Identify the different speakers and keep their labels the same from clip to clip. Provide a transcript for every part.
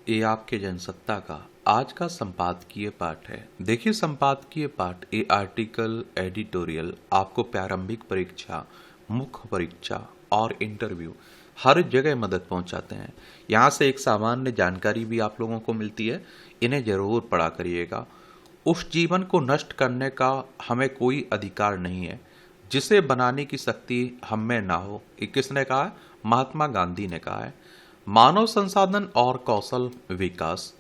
Speaker 1: ये आपके जनसत्ता का आज का संपादकीय पाठ है। देखिए, संपादकीय पाठ ये आर्टिकल, एडिटोरियल आपको प्रारंभिक परीक्षा, मुख्य परीक्षा और इंटरव्यू हर जगह मदद पहुंचाते हैं। यहाँ से एक सामान्य जानकारी भी आप लोगों को मिलती है। इन्हें जरूर पढ़ा करिएगा। उस जीवन को नष्ट करने का हमें कोई अधिकार नहीं है जिसे बनाने की शक्ति हम में ना हो। ये किसने कहा है? महात्मा गांधी ने कहा है। मानव संसाधन और कौशल विकास।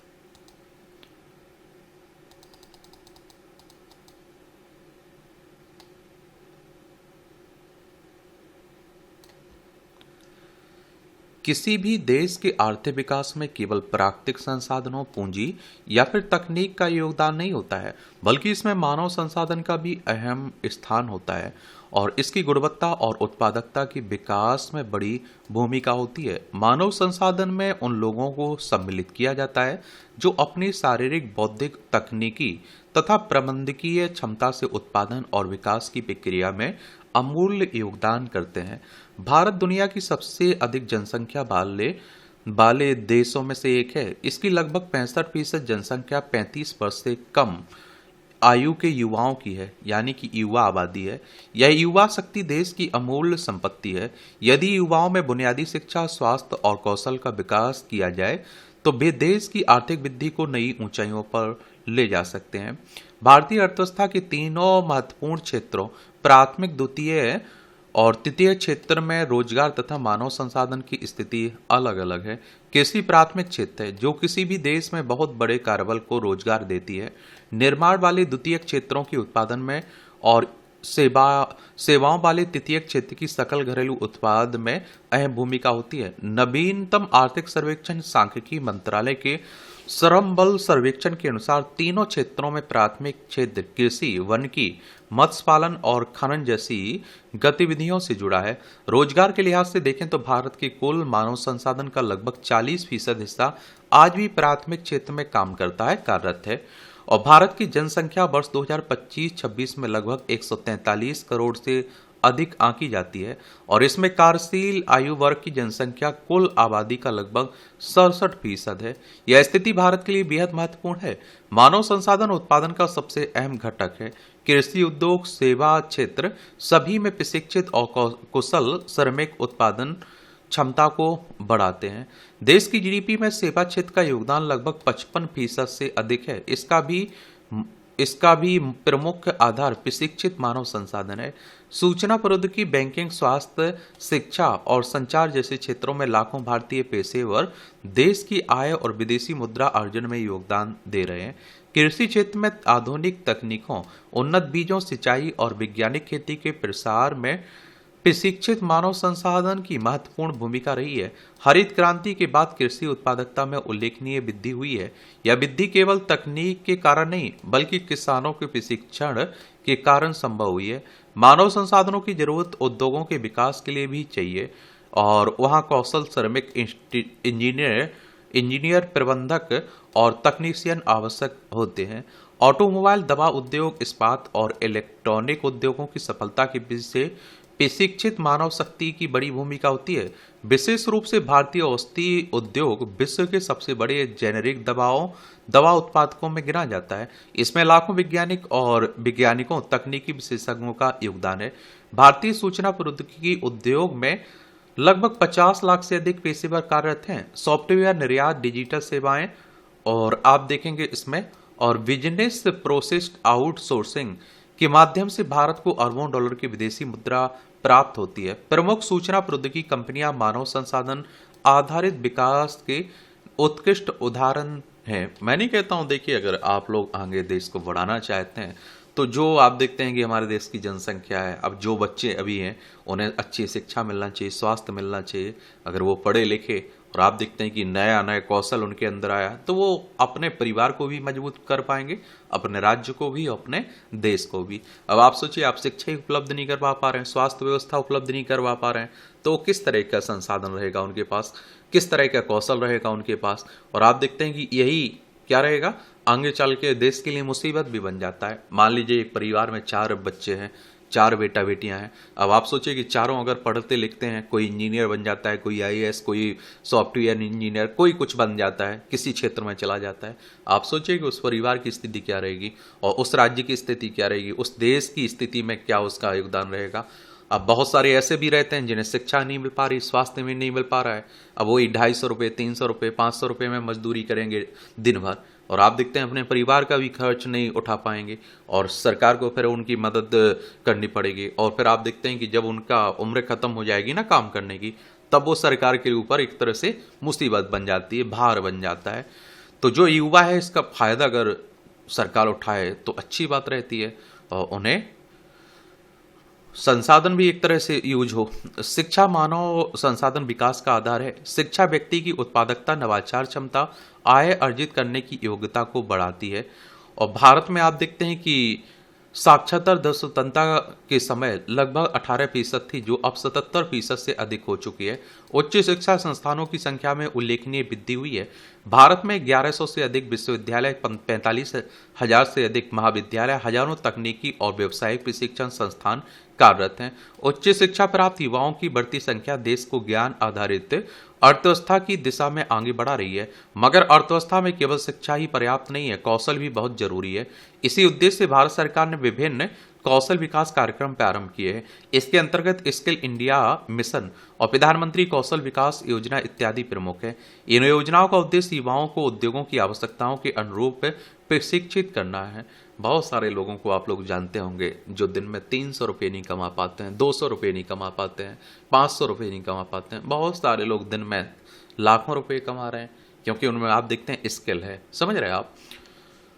Speaker 1: किसी भी देश के आर्थिक विकास में केवल प्राकृतिक संसाधनों, पूंजी या फिर तकनीक का योगदान नहीं होता है, बल्कि इसमें मानव संसाधन का भी अहम स्थान होता है और इसकी गुणवत्ता और उत्पादकता के विकास में बड़ी भूमिका होती है। मानव संसाधन में उन लोगों को सम्मिलित किया जाता है जो अपनी शारीरिक, बौद्धिक, तकनीकी तथा प्रबंधकीय क्षमता से उत्पादन और विकास की प्रक्रिया में अमूल्य योगदान करते हैं। भारत दुनिया की सबसे अधिक जनसंख्या वाले देशों में से एक है। इसकी लगभग 65% जनसंख्या 35 वर्ष से कम आयु के युवाओं की है, यानी कि युवा आबादी है। यह युवा शक्ति देश की अमूल्य संपत्ति है। यदि युवाओं में बुनियादी शिक्षा, स्वास्थ्य और कौशल का विकास किया जाए तो वे देश की आर्थिक वृद्धि को नई ऊंचाइयों पर ले जा सकते हैं। भारतीय अर्थव्यवस्था के तीनों महत्वपूर्ण क्षेत्रों, प्राथमिक, द्वितीय और तृतीय क्षेत्र में रोजगार तथा मानव संसाधन की स्थिति अलग अलग है। कृषि प्राथमिक क्षेत्र है जो किसी भी देश में बहुत बड़े कार्यबल को रोजगार देती है। निर्माण वाले द्वितीय क्षेत्रों के उत्पादन में और सेवाओं वाले तृतीय क्षेत्र की सकल घरेलू उत्पाद में अहम भूमिका होती है। नवीनतम आर्थिक सर्वेक्षण सांख्यिकी मंत्रालय के श्रम बल सर्वेक्षण के अनुसार तीनों क्षेत्रों में प्राथमिक क्षेत्र कृषि, वनिकी, मत्स्य पालन और खनन जैसी गतिविधियों से जुड़ा है। रोजगार के लिहाज से देखें तो भारत के कुल मानव संसाधन का लगभग 40% हिस्सा आज भी प्राथमिक क्षेत्र में काम करता है, कार्यरत है। और भारत की जनसंख्या वर्ष 2025-26 में लगभग 143 करोड़ से अधिक आंकी जाती है और इसमें कार्यशील आयु वर्ग की जनसंख्या कुल आबादी का लगभग 67% है। यह स्थिति भारत के लिए बेहद महत्वपूर्ण है। मानव संसाधन उत्पादन का सबसे अहम घटक है। कृषि, उद्योग, सेवा क्षेत्र सभी में प्रशिक्षित और कुशल श्रमिक उत्पादन क्षमता को बढ़ाते हैं। देश की जीडीपी में सेवा क्षेत्र का योगदान लगभग 55% से अधिक है। इसका भी प्रमुख आधार प्रशिक्षित मानव संसाधन है। सूचना प्रौद्योगिकी, बैंकिंग, स्वास्थ्य, शिक्षा और संचार जैसे क्षेत्रों में लाखों भारतीय पेशेवर देश की आय और विदेशी मुद्रा अर्जन में योगदान दे रहे हैं। कृषि क्षेत्र में आधुनिक तकनीकों, उन्नत बीजों, सिंचाई और वैज्ञानिक खेती के प्रसार में प्रशिक्षित मानव संसाधन की महत्वपूर्ण भूमिका रही है। हरित क्रांति के बाद कृषि उत्पादकता में उल्लेखनीय वृद्धि हुई है। यह वृद्धि केवल तकनीक के कारण नहीं, बल्कि किसानों के प्रशिक्षण के कारण संभव हुई है। मानव संसाधनों की जरूरत उद्योगों के विकास के लिए भी चाहिए और वहाँ कौशल श्रमिक, इंजीनियर, प्रबंधक और तकनीशियन आवश्यक होते हैं। ऑटोमोबाइल, दवा उद्योग, इस्पात और इलेक्ट्रॉनिक उद्योगों की सफलता के पीछे प्रशिक्षित मानव शक्ति की बड़ी भूमिका होती है। विशेष रूप से भारतीय औषधि उद्योग विश्व के सबसे बड़े जेनेरिक दवा उत्पादकों में गिना जाता है। इसमें लाखों वैज्ञानिकों, तकनीकी विशेषज्ञों का योगदान है। भारतीय सूचना प्रौद्योगिकी उद्योग में लगभग 50 लाख से अधिक पेशेवर कार्यरत हैं। सॉफ्टवेयर निर्यात, डिजिटल सेवाएं और आप देखेंगे इसमें और बिजनेस प्रोसेस आउटसोर्सिंग के माध्यम से भारत को अरबों डॉलर की विदेशी मुद्रा प्राप्त होती है। प्रमुख सूचना प्रौद्योगिकी कंपनियां मानव संसाधन आधारित विकास के उत्कृष्ट उदाहरण हैं। मैं नहीं कहता हूं, देखिए, अगर आप लोग आगे देश को बढ़ाना चाहते हैं तो जो आप देखते हैं कि हमारे देश की जनसंख्या है, अब जो बच्चे अभी हैं उन्हें अच्छी शिक्षा मिलना चाहिए, स्वास्थ्य मिलना चाहिए। अगर वो पढ़े लिखे और आप देखते हैं कि नया नया कौशल उनके अंदर आया तो वो अपने परिवार को भी मजबूत कर पाएंगे, अपने राज्य को भी, अपने देश को भी। अब आप सोचिए, आप शिक्षा उपलब्ध नहीं करवा पा रहे हैं, स्वास्थ्य व्यवस्था उपलब्ध नहीं करवा पा रहे हैं, तो किस तरह का संसाधन रहेगा उनके पास, किस तरह का कौशल रहेगा उनके पास। और आप देखते हैं कि यही क्या रहेगा, आगे चल के देश के लिए मुसीबत भी बन जाता है। मान लीजिए एक परिवार में 4 बच्चे हैं, 4 बेटा बेटियां हैं। अब आप सोचिए कि चारों अगर पढ़ते लिखते हैं, कोई इंजीनियर बन जाता है, कोई आईएएस, कोई सॉफ्टवेयर इंजीनियर, कोई कुछ बन जाता है, किसी क्षेत्र में चला जाता है, आप सोचिए कि उस परिवार की स्थिति क्या रहेगी और उस राज्य की स्थिति क्या रहेगी, उस देश की स्थिति में क्या उसका योगदान रहेगा। अब बहुत सारे ऐसे भी रहते हैं जिन्हें शिक्षा नहीं मिल पा रही, स्वास्थ्य में नहीं मिल पा रहा है। अब वही 250 रुपये, 300 रुपये, 500 रुपये में मजदूरी करेंगे दिन भर, और आप देखते हैं अपने परिवार का भी खर्च नहीं उठा पाएंगे और सरकार को फिर उनकी मदद करनी पड़ेगी। और फिर आप देखते हैं कि जब उनका उम्र खत्म हो जाएगी ना काम करने की, तब वो सरकार के ऊपर एक तरह से मुसीबत बन जाती है, भार बन जाता है। तो जो युवा है इसका फायदा अगर सरकार उठाए तो अच्छी बात रहती है और उन्हें संसाधन भी एक तरह से यूज हो। शिक्षा मानव संसाधन विकास का आधार है। शिक्षा व्यक्ति की उत्पादकता, नवाचार क्षमता, आय अर्जित करने की योग्यता को बढ़ाती है। और भारत में आप देखते हैं कि साक्षरता दर स्वतंत्रता के समय लगभग 18% थी, जो अब 77% से अधिक हो चुकी है। उच्च शिक्षा संस्थानों की संख्या में उल्लेखनीय वृद्धि हुई है। भारत में 1100 से अधिक विश्वविद्यालय, 45,000 से अधिक महाविद्यालय, हजारों तकनीकी और व्यावसायिक प्रशिक्षण संस्थान कार्यरत हैं। उच्च शिक्षा प्राप्त युवाओं की बढ़ती संख्या देश को ज्ञान आधारित अर्थव्यवस्था की दिशा में आगे बढ़ा रही है। मगर अर्थव्यवस्था में केवल शिक्षा ही पर्याप्त नहीं है, कौशल भी बहुत जरूरी है। इसी उद्देश्य से भारत सरकार ने विभिन्न कौशल विकास कार्यक्रम प्रारंभ किए हैं। इसके अंतर्गत स्किल इंडिया मिशन और प्रधानमंत्री कौशल विकास योजना इत्यादि प्रमुख है। इन योजनाओं का उद्देश्य युवाओं को उद्योगों की आवश्यकताओं के अनुरूप प्रशिक्षित करना है। बहुत सारे लोगों को आप लोग जानते होंगे जो दिन में 300 रुपये नहीं कमा पाते हैं, 200 रुपये नहीं कमा पाते हैं, 500 रुपये नहीं कमा पाते हैं। बहुत सारे लोग दिन में लाखों रुपए कमा रहे हैं क्योंकि उनमें आप देखते हैं स्किल है। समझ रहे हैं आप?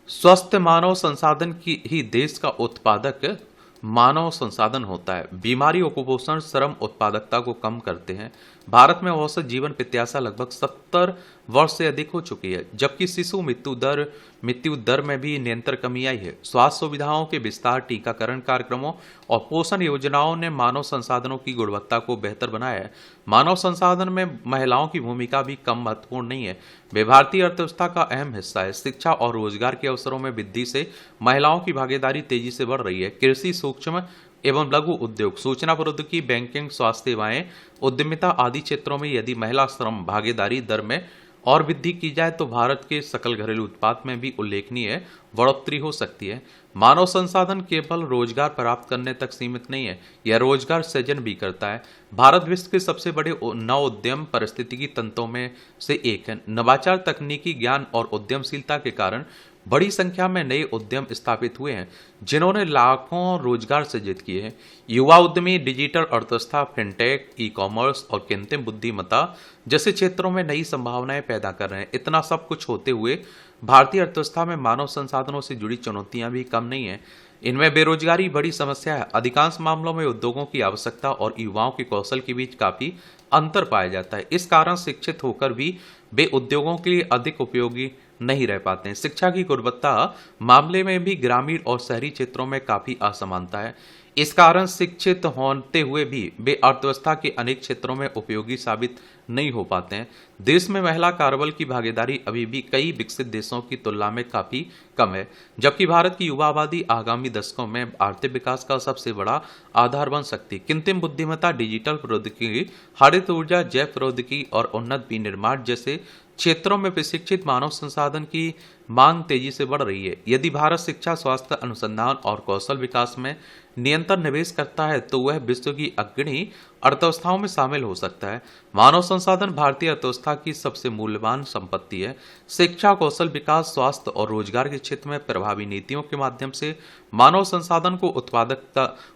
Speaker 1: स्वस्थ मानव संसाधन की ही देश का उत्पादक मानव संसाधन होता है। बीमारी और कुपोषण श्रम उत्पादकता को कम करते हैं। भारत में औसत जीवन प्रत्याशा लगभग 70 वर्ष से अधिक हो चुकी है, जबकि शिशु मृत्यु दर में भी निरंतर कमी आई है। स्वास्थ्य सुविधाओं के विस्तार, टीकाकरण कार्यक्रमों और पोषण योजनाओं ने मानव संसाधनों की गुणवत्ता को बेहतर बनाया है। मानव संसाधन में महिलाओं की भूमिका भी कम महत्वपूर्ण नहीं है, वे भारतीय अर्थव्यवस्था का अहम हिस्सा है। शिक्षा और रोजगार के अवसरों में वृद्धि से महिलाओं की भागीदारी तेजी से बढ़ रही है। कृषि, सूक्ष्म एवं लघु उद्योग, सूचना प्रौद्योगिकी, बैंकिंग, स्वास्थ्य सेवाएं, उद्यमिता आदि क्षेत्रों में यदि महिला श्रम भागीदारी दर में और वृद्धि की जाए तो भारत के सकल घरेलू उत्पाद में भी उल्लेखनीय बढ़ोतरी हो सकती है। मानव संसाधन केवल रोजगार प्राप्त करने तक सीमित नहीं है, यह रोजगार सृजन भी करता है। भारत विश्व के सबसे बड़े नव उद्यम पारिस्थितिकी तंत्रों में से एक है। नवाचार, तकनीकी ज्ञान और उद्यमशीलता के कारण बड़ी संख्या में नए उद्यम स्थापित हुए हैं जिन्होंने लाखों रोजगार सृजित किए हैं। युवा उद्यमी डिजिटल अर्थव्यवस्था, फिनटेक, ई कॉमर्स और कृत्रिम बुद्धिमत्ता जैसे क्षेत्रों में नई संभावनाएं पैदा कर रहे हैं। इतना सब कुछ होते हुए भारतीय अर्थव्यवस्था में मानव संसाधनों से जुड़ी चुनौतियां भी कम नहीं है। इनमें बेरोजगारी बड़ी समस्या है। अधिकांश मामलों में उद्योगों की आवश्यकता और युवाओं के कौशल के बीच काफी अंतर पाया जाता है। इस कारण शिक्षित होकर भी वे उद्योगों के लिए अधिक उपयोगी नहीं रह पाते हैं। शिक्षा की गुणवत्ता मामले में भी ग्रामीण और शहरी क्षेत्रों में काफी असमानता है। इस कारण शिक्षित होते हुए भी वे अर्थव्यवस्था के अनेक क्षेत्रों में उपयोगी साबित नहीं हो पाते हैं। देश में महिला कार्यबल की भागीदारी अभी भी कई विकसित देशों की तुलना में काफी कम है, जबकि भारत की युवा आबादी आगामी दशकों में आर्थिक विकास का सबसे बड़ा आधार बन सकती है। कृत्रिम बुद्धिमत्ता, डिजिटल प्रौद्योगिकी, हरित ऊर्जा, जैव प्रौद्योगिकी और उन्नत विनिर्माण जैसे क्षेत्रों में प्रशिक्षित मानव संसाधन की मांग तेजी से बढ़ रही है। यदि भारत शिक्षा, स्वास्थ्य, अनुसंधान और कौशल विकास में निरंतर निवेश करता है तो वह विश्व की अग्रणी अर्थव्यवस्थाओं में शामिल हो सकता है। मानव संसाधन भारतीय अर्थव्यवस्था की सबसे मूल्यवान संपत्ति है। शिक्षा, कौशल विकास, स्वास्थ्य और रोजगार के क्षेत्र में प्रभावी नीतियों के माध्यम से मानव संसाधन को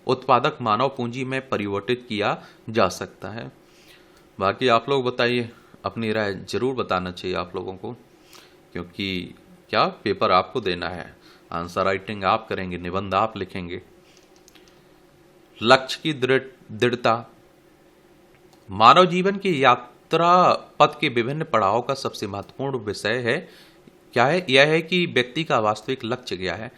Speaker 1: उत्पादक मानव पूंजी में परिवर्तित किया जा सकता है। बाकी आप लोग बताइए, अपनी राय जरूर बताना चाहिए आप लोगों को, क्योंकि क्या पेपर आपको देना है, आंसर राइटिंग आप करेंगे, निबंध आप लिखेंगे। लक्ष्य की दृढ़ता मानव जीवन की यात्रा पथ के विभिन्न पड़ावों का सबसे महत्वपूर्ण विषय है। क्या है? यह है कि व्यक्ति का वास्तविक लक्ष्य क्या है।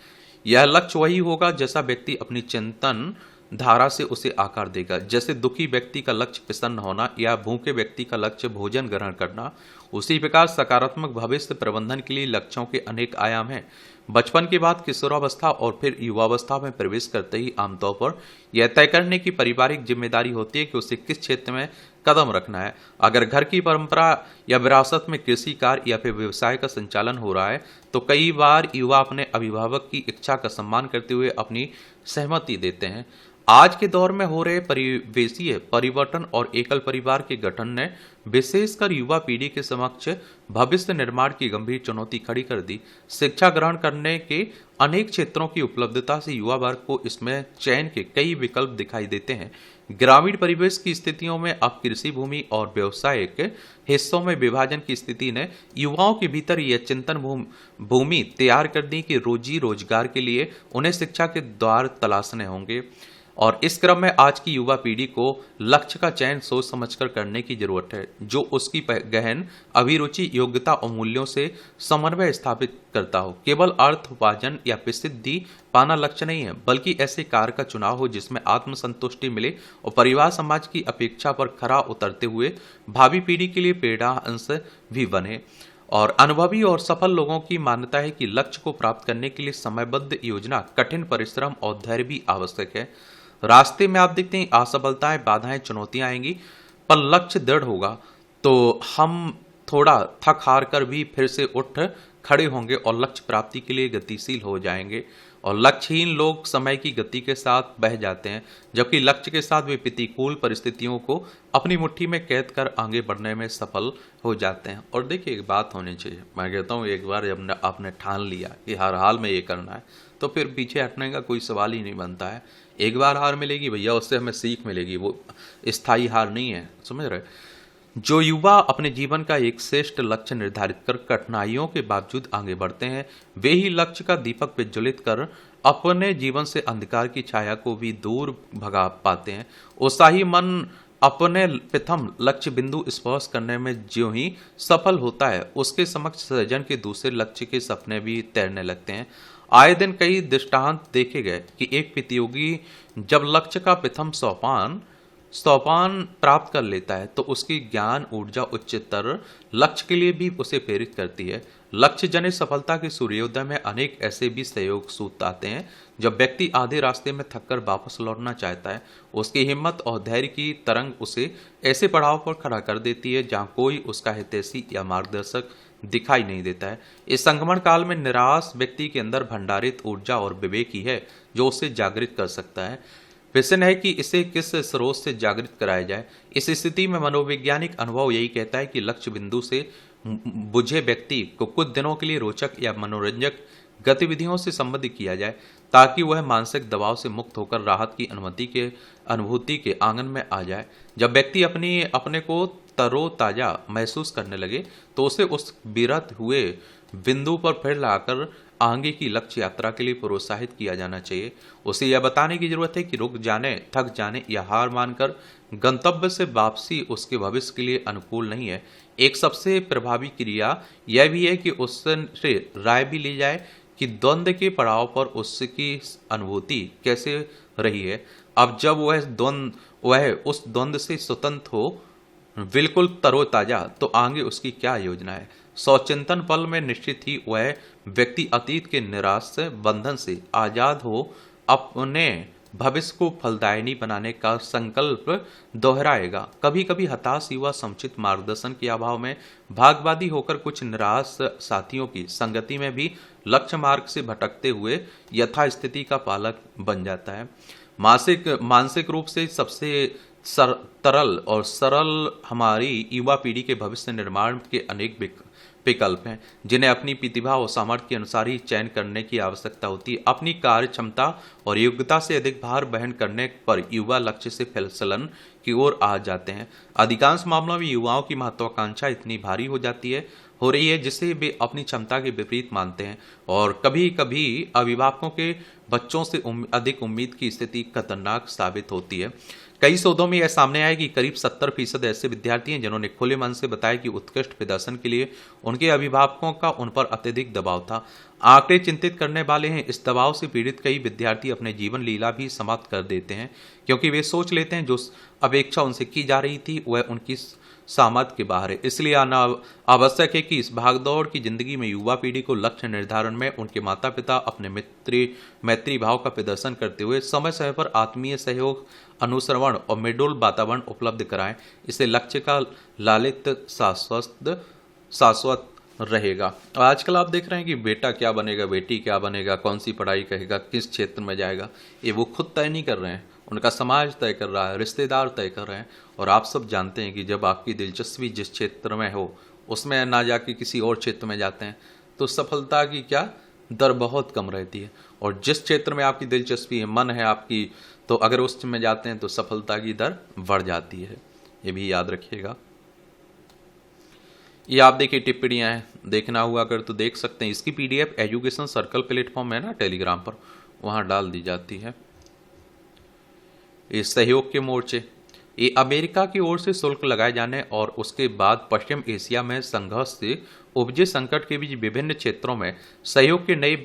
Speaker 1: यह लक्ष्य वही होगा जैसा व्यक्ति अपनी चिंतन धारा से उसे आकार देगा। जैसे दुखी व्यक्ति का लक्ष्य प्रसन्न होना या भूखे व्यक्ति का लक्ष्य भोजन ग्रहण करना उसी प्रकार सकारात्मक भविष्य प्रबंधन के लिए लक्ष्यों के अनेक आयाम हैं। बचपन के बाद किशोरावस्था और फिर युवावस्था में प्रवेश करते ही आमतौर पर यह तय करने की पारिवारिक जिम्मेदारी होती है कि उसे किस क्षेत्र में कदम रखना है। अगर घर की परंपरा या विरासत में कृषि कार्य या फिर व्यवसाय का संचालन हो रहा है तो कई बार युवा अपने अभिभावक की इच्छा का सम्मान करते हुए अपनी सहमति देते हैं। आज के दौर में हो रहे परिवेशीय परिवर्तन और एकल परिवार के गठन ने विशेषकर युवा पीढ़ी के समक्ष भविष्य निर्माण की गंभीर चुनौती खड़ी कर दी। शिक्षा ग्रहण करने के अनेक क्षेत्रों की उपलब्धता से युवा वर्ग को इसमें चयन के कई विकल्प दिखाई देते हैं। ग्रामीण परिवेश की स्थितियों में अब कृषि भूमि और व्यावसायिक हिस्सों में विभाजन की स्थिति ने युवाओं के भीतर यह चिंतन भूमि तैयार कर दी कि रोजी रोजगार के लिए उन्हें शिक्षा के द्वार तलाशने होंगे। और इस क्रम में आज की युवा पीढ़ी को लक्ष्य का चयन सोच समझकर करने की जरूरत है, जो उसकी गहन अभिरुचि, योग्यता और मूल्यों से समन्वय स्थापित करता हो। केवल अर्थ उपार्जन या प्रसिद्धि पाना लक्ष्य नहीं है, बल्कि ऐसे कार्य का चुनाव हो जिसमें आत्मसंतुष्टि मिले और परिवार समाज की अपेक्षा पर खरा उतरते हुए भावी पीढ़ी के लिए प्रेरणा अंश भी बने। और अनुभवी और सफल लोगों की मान्यता है कि लक्ष्य को प्राप्त करने के लिए समयबद्ध योजना, कठिन परिश्रम और धैर्य भी आवश्यक है। रास्ते में आप देखते हैं असफलताएं, बाधाएं, चुनौतियां आएंगी, पर लक्ष्य दृढ़ होगा तो हम थोड़ा थक हार कर भी फिर से उठ खड़े होंगे और लक्ष्य प्राप्ति के लिए गतिशील हो जाएंगे। और लक्ष्यहीन लोग समय की गति के साथ बह जाते हैं, जबकि लक्ष्य के साथ वे प्रतिकूल परिस्थितियों को अपनी मुट्ठी में कैद कर आगे बढ़ने में सफल हो जाते हैं। और देखिए, एक बात होनी चाहिए, मैं कहता हूँ एक बार जब आपने ठान लिया कि हर हाल में ये करना है तो फिर पीछे हटने का कोई सवाल ही नहीं बनता है। एक बार हार मिलेगी भैया, उससे हमें सीख मिलेगी, वो स्थायी हार नहीं है, समझ रहे। जो युवा अपने जीवन का एक श्रेष्ठ लक्ष्य निर्धारित कर कठिनाइयों के बावजूद आगे बढ़ते हैं, वे ही लक्ष्य का दीपक प्रज्वलित कर अपने जीवन से अंधकार की छाया को भी दूर भगा पाते हैं। उत्साही मन अपने प्रथम लक्ष्य बिंदु स्पर्श करने में ज्यों ही सफल होता है, उसके समक्ष सृजन के दूसरे लक्ष्य के सपने भी तैरने लगते हैं। आए दिन कई दृष्टांत देखे गए कि एक प्रतियोगी जब लक्ष्य का प्रथम सोपान प्राप्त कर लेता है तो उसकी ज्ञान ऊर्जा उच्चतर लक्ष्य के लिए भी उसे प्रेरित करती है। लक्ष्य जनित सफलता के सूर्योदय में अनेक ऐसे भी सहयोग सूत्र आते हैं। जब व्यक्ति आधे रास्ते में थककर वापस लौटना चाहता है, उसकी हिम्मत और धैर्य की तरंग उसे ऐसे पड़ाव पर खड़ा कर देती है जहां कोई उसका हितैषी या मार्गदर्शक दिखाई नहीं देता है। इस संक्रमण काल में निराश व्यक्ति के अंदर भंडारित ऊर्जा और विवेक ही है जो उसे जागृत कर सकता है। प्रश्न है कि इसे किस स्रोत से जागृत कराया जाए। इस स्थिति में मनोवैज्ञानिक अनुभव यही कहता है कि लक्ष्य बिंदु से बुझे व्यक्ति को कुछ दिनों के लिए रोचक या मनोरंजक गतिविधियों से संबंधित किया जाए, ताकि वह मानसिक दबाव से मुक्त होकर राहत की अनुभूति के आंगन में आ जाए। जब व्यक्ति अपने को तरोताजा महसूस करने लगे तो उसे उस विरत हुए बिंदु पर फिर लाकर आगे की लक्ष्य यात्रा के लिए प्रोत्साहित किया जाना चाहिए। उसे यह बताने की जरूरत है कि रुक जाने, थक जाने या हार मानकर गंतव्य से वापसी उसके भविष्य के लिए अनुकूल नहीं है। एक सबसे प्रभावी क्रिया यह भी है कि उससे राय भी ली जाए कि द्वंद्व के पड़ाव पर उसकी अनुभूति कैसे रही है। अब जब वह उस द्वंद्व से स्वतंत्र हो, बिल्कुल तरोताजा, तो आगे उसकी क्या योजना है। स्वचिंतन पल में निश्चित ही वह व्यक्ति अतीत के निराश बंधन से आजाद हो अपने भविष्य को फलदायिनी बनाने का संकल्प दोहराएगा। कभी कभी हताश युवा समुचित मार्गदर्शन के अभाव में भागवादी होकर कुछ निराश साथियों की संगति में भी लक्ष्य मार्ग से भटकते हुए यथास्थिति का पालक बन जाता है। मानसिक रूप से सबसे तरल और सरल हमारी युवा पीढ़ी के भविष्य निर्माण के अनेक विकल्प हैं, जिन्हें अपनी प्रतिभा और सामर्थ्य के अनुसार ही चयन करने की आवश्यकता होती है। अपनी कार्य क्षमता और योग्यता से अधिक भार वहन करने पर युवा लक्ष्य से फैसलन की ओर आ जाते हैं। अधिकांश मामलों में युवाओं की महत्वाकांक्षा इतनी भारी हो रही है जिसे वे अपनी क्षमता के विपरीत मानते हैं, और कभी कभी अभिभावकों के बच्चों से अधिक उम्मीद की स्थिति खतरनाक साबित होती है। कई शोधों में यह सामने आया कि करीब 70% ऐसे विद्यार्थी हैं जिन्होंने खुले मन से बताया कि उत्कृष्ट प्रदर्शन के लिए उनके अभिभावकों का उन पर अत्यधिक दबाव था। आंकड़े चिंतित करने वाले हैं। इस दबाव से पीड़ित कई विद्यार्थी अपने जीवन लीला भी समाप्त कर देते हैं, क्योंकि वे सोच लेते हैं जो अपेक्षा उनसे की जा रही थी वह उनकी सामर्थ्य के बाहर है। इसलिए आना आवश्यक है कि इस भागदौड़ की जिंदगी में युवा पीढ़ी को लक्ष्य निर्धारण में उनके माता पिता अपने मैत्री भाव का प्रदर्शन करते हुए समय समय पर आत्मीय सहयोग, अनुसरण और मेडोल वातावरण उपलब्ध कराएं। इससे लक्ष्य का लालित शाश्वत रहेगा। आजकल आप देख रहे हैं कि बेटा क्या बनेगा, बेटी क्या बनेगा, कौन सी पढ़ाई करेगा, किस क्षेत्र में जाएगा, ये वो खुद तय नहीं कर रहे हैं, उनका समाज तय कर रहा है, रिश्तेदार तय कर रहे हैं। और आप सब जानते हैं कि जब आपकी दिलचस्पी जिस क्षेत्र में हो उसमें ना जाके किसी और क्षेत्र में जाते हैं तो सफलता की क्या दर बहुत कम रहती है। और जिस क्षेत्र में आपकी दिलचस्पी है, मन है आपकी, तो अगर उस में जाते हैं तो सफलता की दर बढ़ जाती है। ये भी याद रखिएगा। ये आप देखिए टिप्पणियाँ हैं, देखना हुआ अगर तो देख सकते हैं। इसकी पीडीएफ एजुकेशन सर्कल प्लेटफॉर्म है ना टेलीग्राम पर, वहाँ डाल दी जाती है। इस सहयोग के मोर्चे, ये अमेरिका की ओर से शुल्क लगाए जाने और उसके बाद पश्चिम एशिया में संघर्ष से उपजे संकट के बीच विभिन्न क्षेत्रों में सहयोग के नए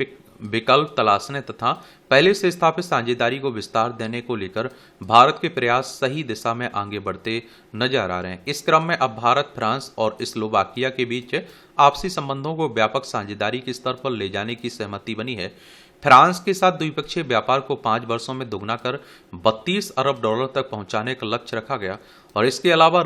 Speaker 1: विकल्प तलाशने तथा पहले से स्थापित साझेदारी को विस्तार देने को लेकर भारत के प्रयास सही दिशा में आगे बढ़ते नजर आ रहे हैं। इस क्रम में अब भारत, फ्रांस और स्लोवाकिया के बीच आपसी संबंधों को व्यापक साझेदारी के स्तर पर ले जाने की सहमति बनी है। फ्रांस के साथ द्विपक्षीय व्यापार को 5 वर्षों में दोगुना कर 32 अरब डॉलर तक पहुंचाने का लक्ष्य रखा गया और इसके अलावा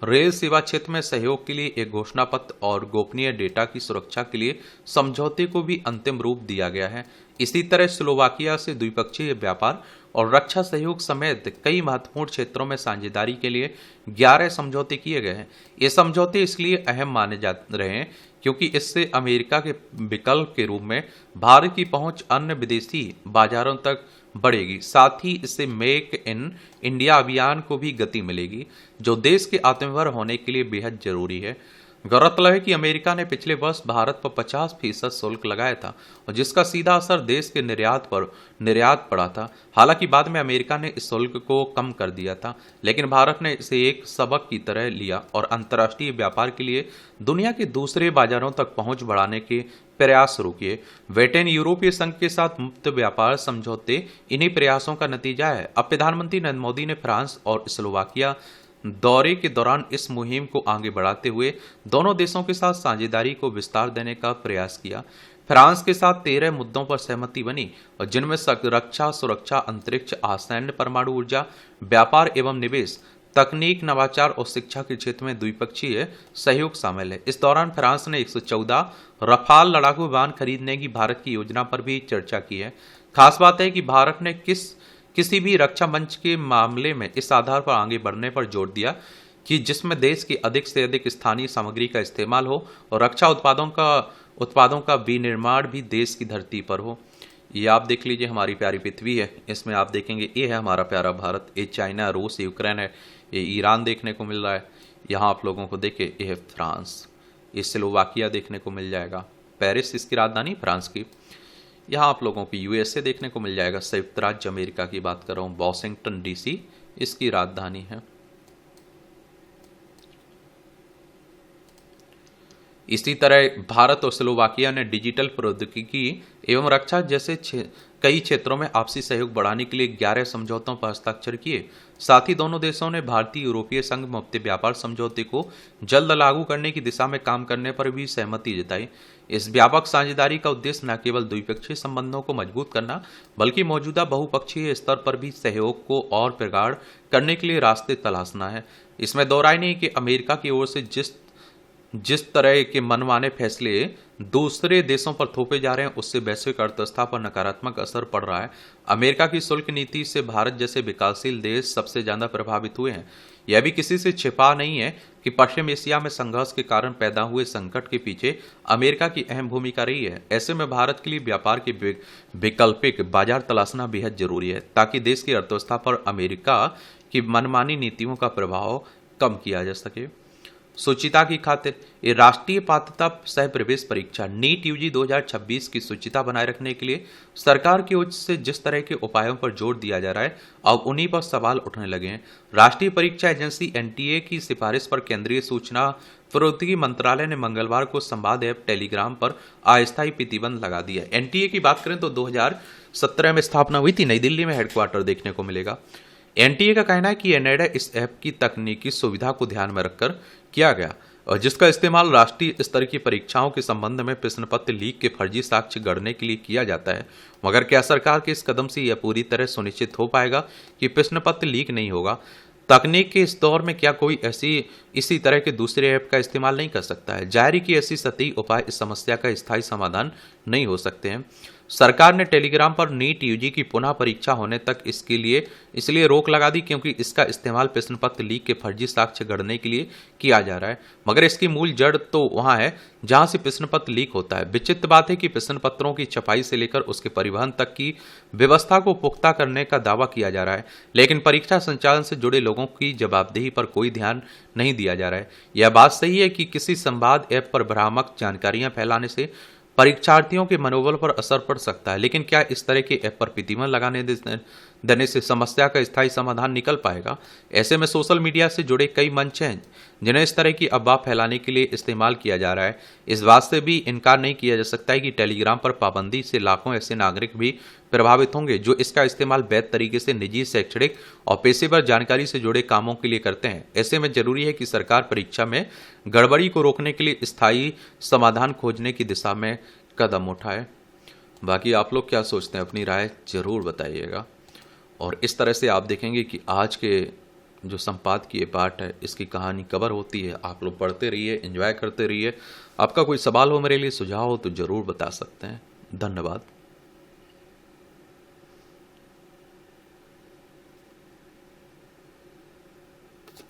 Speaker 1: रेल सेवा क्षेत्र में सहयोग के लिए एक घोषणा पत्र और गोपनीय डेटा की सुरक्षा के लिए समझौते को भी अंतिम रूप दिया गया है। इसी तरह स्लोवाकिया से द्विपक्षीय व्यापार और रक्षा सहयोग समेत कई महत्वपूर्ण क्षेत्रों में साझेदारी के लिए 11 समझौते किए गए हैं। ये समझौते इसलिए अहम माने जा रहे हैं क्योंकि इससे अमेरिका के विकल्प के रूप में भारत की पहुंच अन्य विदेशी बाजारों तक बढ़ेगी। साथ ही इससे मेक इन इंडिया अभियान को भी गति मिलेगी, जो देश के आत्मनिर्भर होने के लिए बेहद जरूरी है। गौरतलब है कि अमेरिका ने पिछले वर्ष भारत पर 50% शुल्क लगाया था और जिसका सीधा असर देश के निर्यात पड़ा था। हालांकि बाद में अमेरिका ने इस शुल्क को कम कर दिया था, लेकिन भारत ने इसे एक सबक की तरह लिया और अंतर्राष्ट्रीय व्यापार के लिए दुनिया के दूसरे बाजारों तक पहुंच बढ़ाने के प्रयास शुरू किए। ब्रिटेन यूरोपीय संघ के साथ मुक्त व्यापार समझौते इन्हीं प्रयासों का नतीजा है। अब प्रधानमंत्री नरेंद्र मोदी ने फ्रांस और स्लोवाकिया दौरे के दौरान इस मुहिम को आगे बढ़ाते हुए दोनों देशों के साथ साझेदारी को विस्तार देने का प्रयास किया। फ्रांस के साथ 13 मुद्दों पर सहमति बनी और जिनमें रक्षा, सुरक्षा, अंतरिक्ष, आसैन्य, परमाणु ऊर्जा, व्यापार एवं निवेश, तकनीक, नवाचार और शिक्षा के क्षेत्र में द्विपक्षीय सहयोग शामिल है। इस दौरान फ्रांस ने 114 रफाल लड़ाकू विमान खरीदने की भारत की योजना पर भी चर्चा की है। खास बात है कि भारत ने किसी भी रक्षा मंच के मामले में इस आधार पर आगे बढ़ने पर जोर दिया कि जिसमें देश की अधिक से अधिक स्थानीय सामग्री का इस्तेमाल हो और रक्षा उत्पादों का विनिर्माण भी देश की धरती पर हो। ये आप देख लीजिए, हमारी प्यारी पृथ्वी है, इसमें आप देखेंगे ये है हमारा प्यारा भारत, ये चाइना, रूस, यूक्रेन है, ये ईरान देखने को मिल रहा है। यहाँ आप लोगों को देखे ये है फ्रांस, ये स्लोवाकिया देखने को मिल जाएगा, पेरिस इसकी राजधानी फ्रांस की। यहाँ आप लोगों को यूएसए देखने को मिल जाएगा, संयुक्त राज्य अमेरिका की बात कर रहा हूँ, वॉशिंगटन डीसी इसकी राजधानी है। इसी तरह भारत और स्लोवाकिया ने डिजिटल प्रौद्योगिकी एवं रक्षा जैसे कई क्षेत्रों में आपसी सहयोग बढ़ाने के लिए 11 समझौतों पर हस्ताक्षर किए। साथ ही दोनों देशों ने भारतीय यूरोपीय संघ मुक्त व्यापार समझौते को जल्द लागू करने की दिशा में काम करने पर भी सहमति जताई। इस व्यापक साझेदारी का उद्देश्य न केवल द्विपक्षीय संबंधों को मजबूत करना बल्कि मौजूदा बहुपक्षीय स्तर पर भी सहयोग को और प्रगाढ़ करने के लिए रास्ते तलाशना है। इसमें दो राय नहीं कि अमेरिका की ओर से जिस तरह के मनमाने फैसले दूसरे देशों पर थोपे जा रहे हैं उससे वैश्विक अर्थव्यवस्था पर नकारात्मक असर पड़ रहा है। अमेरिका की शुल्क नीति से भारत जैसे विकासशील देश सबसे ज्यादा प्रभावित हुए हैं। यह भी किसी से छिपा नहीं है कि पश्चिम एशिया में संघर्ष के कारण पैदा हुए संकट के पीछे अमेरिका की अहम भूमिका रही है। ऐसे में भारत के लिए व्यापार के वैकल्पिक बाजार तलाशना बेहद जरूरी है ताकि देश की अर्थव्यवस्था पर अमेरिका की मनमानी नीतियों का प्रभाव कम किया जा सके। सुचिता की खातिर ये राष्ट्रीय पात्रता सह प्रवेश परीक्षा नीट यूजी 2026 की सुचिता बनाए रखने के लिए सरकार की ओर से जिस तरह के उपायों पर जोर दिया जा रहा है अब उन्हीं पर सवाल उठने लगे हैं। राष्ट्रीय परीक्षा एजेंसी एनटीए की सिफारिश पर केंद्रीय सूचना प्रौद्योगिकी मंत्रालय ने मंगलवार को संवाद ऐप टेलीग्राम पर अस्थायी प्रतिबंध लगा दिया। एनटीए की बात करें तो 2017 में स्थापना हुई थी, नई दिल्ली में हेडक्वार्टर देखने को मिलेगा। एनटीए का कहना है कि यह निर्णय इस ऐप की तकनीकी सुविधा को ध्यान में रखकर किया गया और जिसका इस्तेमाल राष्ट्रीय स्तर की परीक्षाओं के संबंध में प्रश्न पत्र लीक के फर्जी साक्ष्य गढ़ने के लिए किया जाता है। मगर क्या सरकार के इस कदम से यह पूरी तरह सुनिश्चित हो पाएगा कि प्रश्न पत्र लीक नहीं होगा? तकनीक के इस दौर में क्या कोई इसी तरह के दूसरे ऐप का इस्तेमाल नहीं कर सकता है? जाहिर है कि ऐसी सटीक उपाय इस समस्या का स्थायी समाधान नहीं हो सकते हैं। सरकार ने टेलीग्राम पर नीट यूजी की पुनः परीक्षा होने तक इसलिए रोक लगा दी क्योंकि इसका इस्तेमाल प्रश्न पत्र लीक के फर्जी साक्ष्य गढ़ने के लिए किया जा रहा है। मगर इसकी मूल जड़ तो वहां है जहां से प्रश्न पत्र लीक होता है। विचित्र बात है कि प्रश्न पत्रों की छपाई से लेकर उसके परिवहन तक की व्यवस्था को पुख्ता करने का दावा किया जा रहा है, लेकिन परीक्षा संचालन से जुड़े लोगों की जवाबदेही पर कोई ध्यान नहीं दिया जा रहा है। यह बात सही है कि किसी संवाद ऐप पर भ्रामक जानकारियां फैलाने से परीक्षार्थियों के मनोबल पर असर पड़ सकता है, लेकिन क्या इस तरह के ऐप पर प्रतिबंध लगाने देने से समस्या का स्थायी समाधान निकल पाएगा? ऐसे में सोशल मीडिया से जुड़े कई मंच हैं जिन्हें इस तरह की अफवाह फैलाने के लिए इस्तेमाल किया जा रहा है। इस बात से भी इनकार नहीं किया जा सकता है कि टेलीग्राम पर पाबंदी से लाखों ऐसे नागरिक भी प्रभावित होंगे जो इसका इस्तेमाल वैध तरीके से निजी, शैक्षणिक और पेशेवर जानकारी से जुड़े कामों के लिए करते हैं। ऐसे में जरूरी है कि सरकार परीक्षा में गड़बड़ी को रोकने के लिए स्थायी समाधान खोजने की दिशा में कदम उठाए। बाकी आप लोग क्या सोचते हैं, अपनी राय जरूर बताइएगा। और इस तरह से आप देखेंगे कि आज के जो संपादकीय पाठ है इसकी कहानी कवर होती है। आप लोग पढ़ते रहिए, एंजॉय करते रहिए। आपका कोई सवाल हो मेरे लिए, सुझाव हो तो जरूर बता सकते हैं। धन्यवाद।